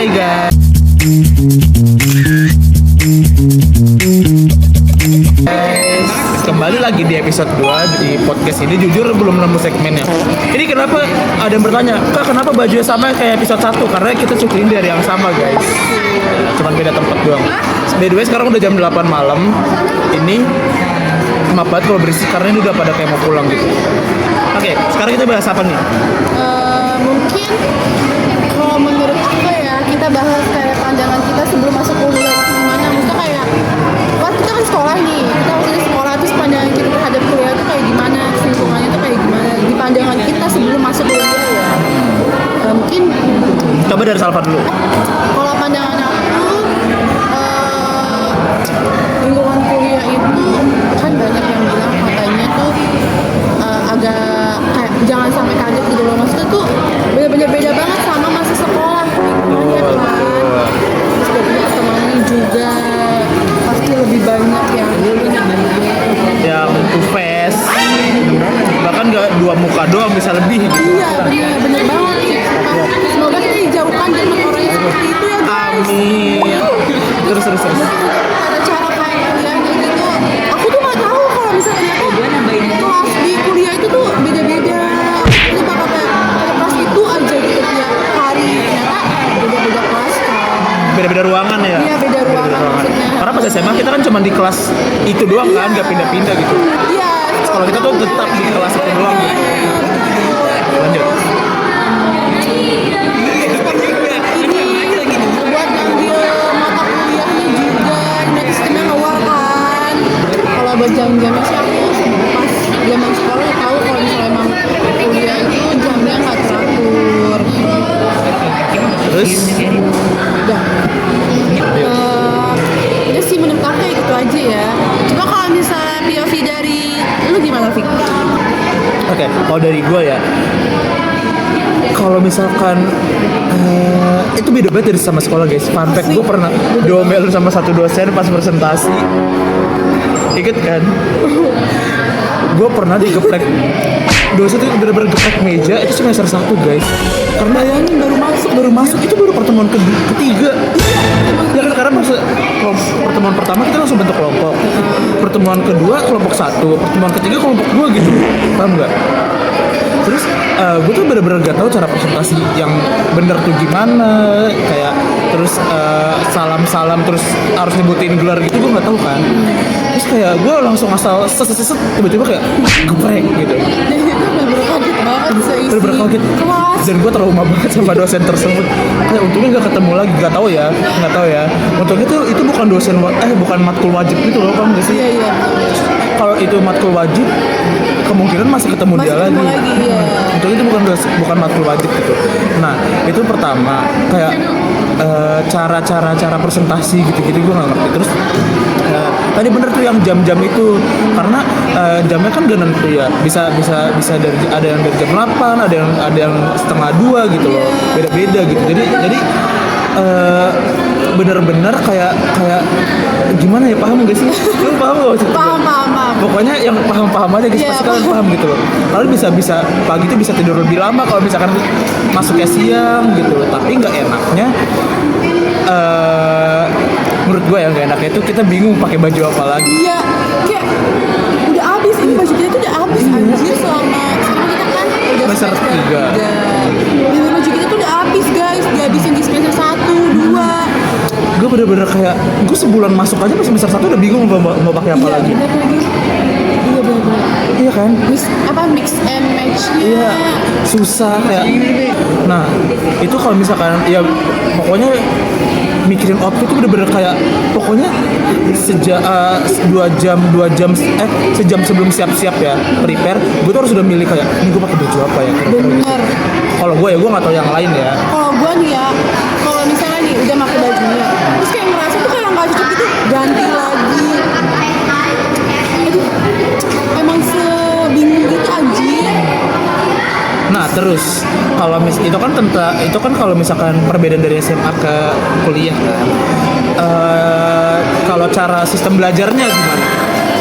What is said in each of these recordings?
Hai guys. Kembali lagi di episode 2 di podcast ini. Jujur belum nemu segmennya. Ini kenapa ada yang bertanya, Kak kenapa bajunya sama kayak episode 1? Karena kita syuting dari yang sama guys. Cuman beda tempat doang. By the way sekarang udah jam 8 malam. Ini maaf banget kalau berisik karena ini udah pada kayak mau pulang gitu. Oke, sekarang kita bahas apa nih? Mungkin kalau menurut kita ya, kita bahas kayak pandangan kita sebelum masuk kuliah itu gimana. Maksudnya kayak kan kita kan sekolah nih, kita waktu di sekolah terus pandangan kita terhadap kuliah itu kayak gimana, lingkungannya itu kayak gimana di pandangan kita sebelum masuk kuliah ya. Mungkin Coba dari Salva dulu. kalau pandangan aku lingkungan kuliah itu kan banyak yang bilang katanya tuh agak kayak jangan sampai kaget gitu loh, maksudnya tuh bener-bener beda banget sama masa sekolah lingkungannya kan. Terus dari teman-teman juga pasti lebih banyak yang Two face, bahkan nggak dua muka doang, bisa lebih gitu. iya bener banget nih. Semoga kita dijauhkan dari orang yang seperti itu ya guys. Amin. Terus Ada cara kayak kuliahnya gitu. Aku tuh nggak tahu kalau misalnya kelas di kuliah itu tuh beda-beda. Ini bakal kayak kelas itu aja gitu tiap hari. Ternyata beda-beda kelas kan. beda-beda ruangan ya. Iya beda ruangan maksudnya. Karena pas SMA kita kan cuma di kelas itu doang kan, nggak pindah-pindah gitu. Iya. Kalau kita tuh tetap di kelas itu doang gitu. Lanjut. Ini buat ngambil mata kuliahnya juga, ini sistemnya awal kan. Kalau buat jam-jamnya sih aku pas zaman sekolah ya tahu kalau misalnya emang kuliah itu jamnya nggak teratur. Terus Udah. Udah sih menurut aku kayak gitu aja ya. Coba kalau misalnya POV dari lu gimana Fik? Oke, kalau dari gue ya, kalau misalkan itu beda banget dari sama sekolah guys. Fun fact, gue pernah diomelin sama satu dosen pas presentasi. Ingat kan? Gue pernah digeprek. Dosen itu bener-bener geprek meja. Itu semester 1 guys. Karena Bayangin baru masuk itu baru pertemuan ketiga. Ya kan karena pertemuan pertama kita langsung bentuk kelompok. Pertemuan kedua kelompok 1, pertemuan ketiga kelompok 2 gitu. Paham nggak? Terus gue tuh bener-bener gak tahu cara presentasi yang bener tuh gimana, kayak terus salam-salam terus harus nyebutin gelar gitu gue nggak tahu kan. Terus kayak gue langsung asal seset tiba-tiba kayak geprek gitu. bener-bener kaget banget seisi Bener-bener kaget. kelas. Dan gue trauma banget sama dosen tersebut. Kayak untungnya gak ketemu lagi, nggak tahu ya. Untungnya tuh itu bukan bukan matkul wajib gitu loh, paham gak sih? Iya. Kalau itu matkul wajib kemungkinan masih ketemu dia lagi. Iya. Untungnya itu bukan matkul wajib gitu. Nah itu pertama kayak cara presentasi gitu-gitu gue nggak ngerti. Terus tadi bener tuh yang jam-jam itu karena jamnya kan gak nentu ya, bisa dari ada yang dari jam 8, ada yang setengah 2 gitu loh, beda-beda gitu. Jadi bener-bener kayak gimana ya, paham gak sih? Lu paham gak sih? Paham. Pokoknya yang paham aja guys, pasti kalian paham gitu loh. Kalian bisa pagi itu bisa tidur lebih lama kalau misalkan masuknya siang gitu loh. Tapi nggak enaknya menurut gue yang gak enaknya itu kita bingung pakai baju apa lagi. Iya, kayak udah habis ini baju kita tuh udah habis anjir selama kita kan udah Semester 3. Ini baju kita tuh udah habis guys, dihabisin di semester 1, 2. Gue bener-bener kayak gue sebulan masuk aja pas semester 1 udah bingung mau pakai apa lagi. Bener lagi. Iya bener. Iya kan? Mix and match-nya. Iya, susah kayak. Nah, itu kalau misalkan ya pokoknya mikirin outfit itu bener-bener kayak pokoknya sejam sebelum siap-siap ya prepare, gue tuh harus udah milih kayak ini gue pakai baju apa ya. Bener. Kalau gue nggak tahu yang lain ya. Kalau gue nih ya, kalau misalnya nih udah pakai bajunya, terus kayak ngerasa tuh kayak nggak cocok gitu, ganti lagi. Aduh, emang sebingung gitu anjir. Nah terus kalau itu kan kalau misalkan perbedaan dari SMA ke kuliah kan. Kalau cara sistem belajarnya gimana?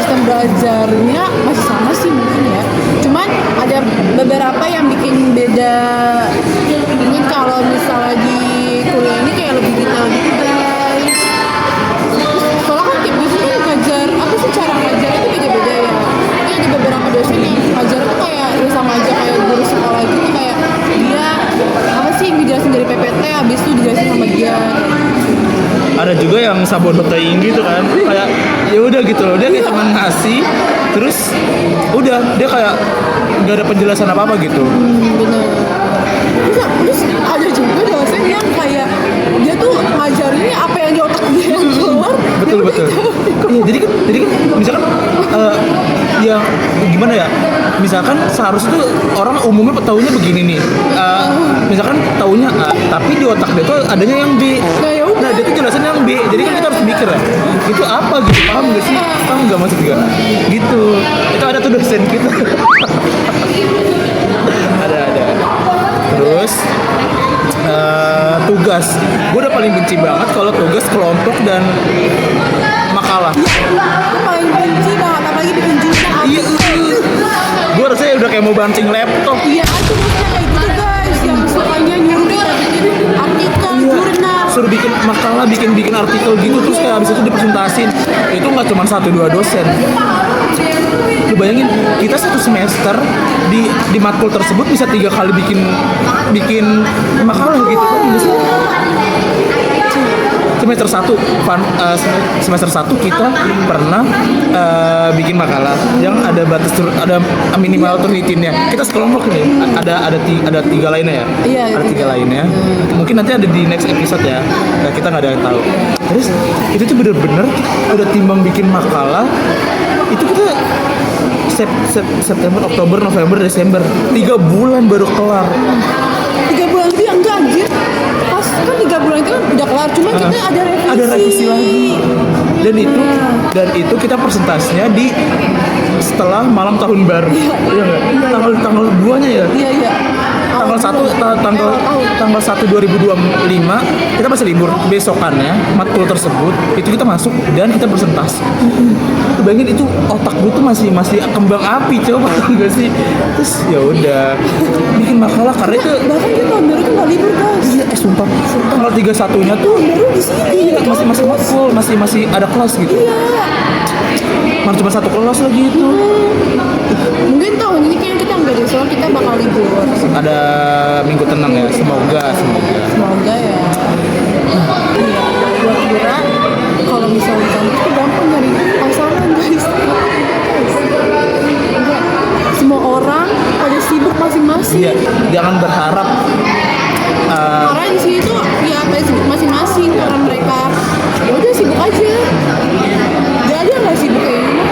Sistem belajarnya masih sama sih mungkin ya. Cuman ada beberapa yang bikin beda. Ini kalau misalnya di kuliah ini kayak ada juga yang sabodoteing gitu kan, kayak ya udah gitu loh, dia kayak cuma ngasih terus udah dia kayak nggak ada penjelasan apa apa gitu. Bener. Terus ada juga dosen yang kayak dia tuh ngajarinnya apa yang di otak dia yang keluar. Betul betul. Iya, jadi kan misalkan ya gimana ya, misalkan seharusnya tuh orang umumnya taunya begini nih, misalkan taunya A tapi di otak dia tuh adanya yang B. Nah, ya udah. Nah dia tuh jelasin yang B, jadi kan kita harus mikir ya itu apa gitu, paham gak sih, paham gak maksud gue gitu. Itu ada tuh dosen kita. ada terus tugas, gue udah paling benci banget kalau tugas kelompok dan makalah. Itu paling benci banget, apalagi bikin jurnal. Iya, gue rasanya udah kayak mau banting laptop. Iya, itu dosen kayak gitu guys, yang sukanya nyuruh kita bikin artikel, jurnal. Suruh bikin makalah, bikin artikel gitu, terus kayak abis itu dipresentasin. Itu nggak cuma 1-2 dosen. Lu bayangin, kita satu semester di matkul tersebut bisa 3 kali bikin makalah gitu kan? Semester 1 kita pernah bikin makalah yang ada ada minimal turnitinnya. Kita sekelompok nih, ada 3 lainnya ya. Iya, ada 3 iya. lainnya. Mungkin nanti ada di next episode ya. Nah, kita nggak ada yang tahu. Terus itu tuh bener-bener udah timbang bikin makalah itu kita September, Oktober, November, Desember 3 bulan baru kelar. 3 bulan lebih enggak anjir. Pas kan 3 bulan itu kan udah kelar, cuma kita ada revisi lagi. Dan itu kita presentasinya di setelah malam tahun baru. Iya enggak? Tanggal 2-nya ya? Iya. Tanggal 1 2025 kita masih libur. Besokannya matkul tersebut itu kita masuk dan kita presentasi. Tuh bayangin, itu otak gue tuh masih kembang api, coba enggak sih? Terus ya udah bikin makalah karena itu Bahkan kita tahun baru tuh nggak libur guys. iya, sumpah tanggal 31-nya tuh Baru di sini. iya, masih matkul, masih ada kelas gitu. Iya. Malah cuma 1 kelas lagi itu. Mungkin tahun ini kayaknya kita nggak di soal kita bakal libur. Ada minggu tenang ya, semoga. Semoga ya. Iya. Gua kira kalau misalnya kamu tuh gampang nyari pasangan guys. Enggak. Semua orang pada sibuk masing-masing. Iya, jangan berharap Karena di sini tuh ya pada sibuk masing-masing karena mereka ya udah sibuk aja. Gak ada nggak sibuk kayak ini.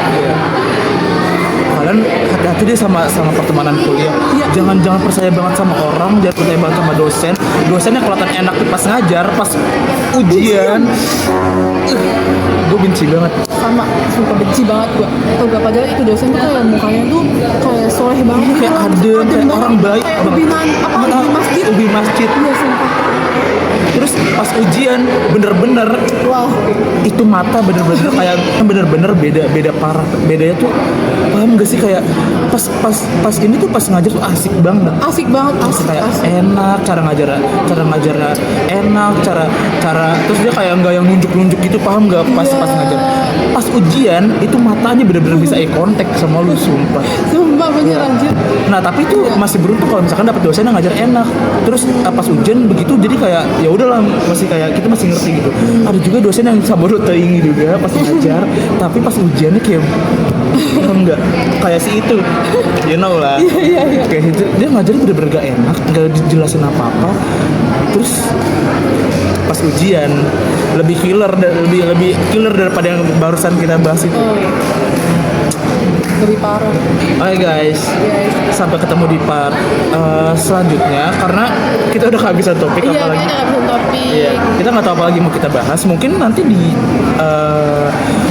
kalian hati-hati deh sama pertemanan kuliah. Iya. Jangan percaya banget sama orang, jangan percaya banget sama dosen. Dosennya kelihatan enak pas ngajar, pas ujian. Gue benci banget. Sama, sumpah benci banget gua. Tau gak, padahal itu dosen tuh kayak mukanya tuh kayak soleh banget. Kayak adem, kayak orang baik Kayak banget. ubi masjid. Ubi masjid. Iya sumpah. Terus pas ujian bener-bener Wah. itu mata bener-bener kayak bener-bener beda parah. Bedanya tuh paham gak sih, kayak pas ini tuh pas ngajar tuh asik banget. Asik banget, asik. Kayak enak cara ngajarnya enak, cara terus dia kayak nggak yang nunjuk gitu, paham nggak pas ngajar. Pas ujian itu matanya bener-bener bisa eye contact sama lu, sumpah. Sumpah bener anjir. Nah tapi itu masih beruntung kalau misalkan dapat dosen yang ngajar enak. Terus pas ujian begitu jadi kayak ya udahlah, masih kayak kita masih ngerti gitu. Ada juga dosen yang sabodoteing juga pas ngajar, tapi pas ujiannya kayak enggak kayak si itu, you know lah. Iya. Kayak itu dia ngajarin bener-bener gak enak, gak dijelasin apa-apa. Terus pas ujian lebih killer daripada yang barusan kita bahas itu. Lebih parah. Oke guys, sampai ketemu di part selanjutnya karena kita udah kehabisan topik. Iya, apalagi. kita nggak bisa topik. Iya, kita nggak tahu apa lagi mau kita bahas. Mungkin nanti di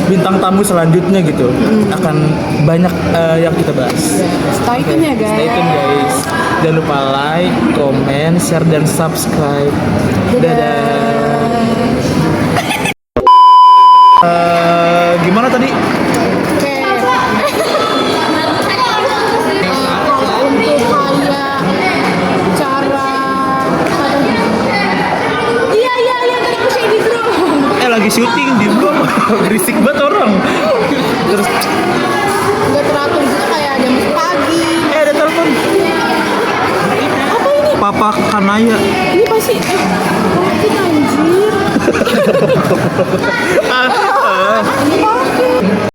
bintang tamu selanjutnya gitu akan banyak yang kita bahas. Stay tune ya guys. Stay tune guys. Jangan lupa like, comment, share dan subscribe. Dadah. Gimana tadi? Oke. Kalau untuk kayak cara iya tadi aku shady bro. Lagi syuting di belum berisik banget orang. Terus Nggak teratur gitu kayak jam pagi. ada telepon. Apa ini? Papa Kanaya. Ini pasti anjir.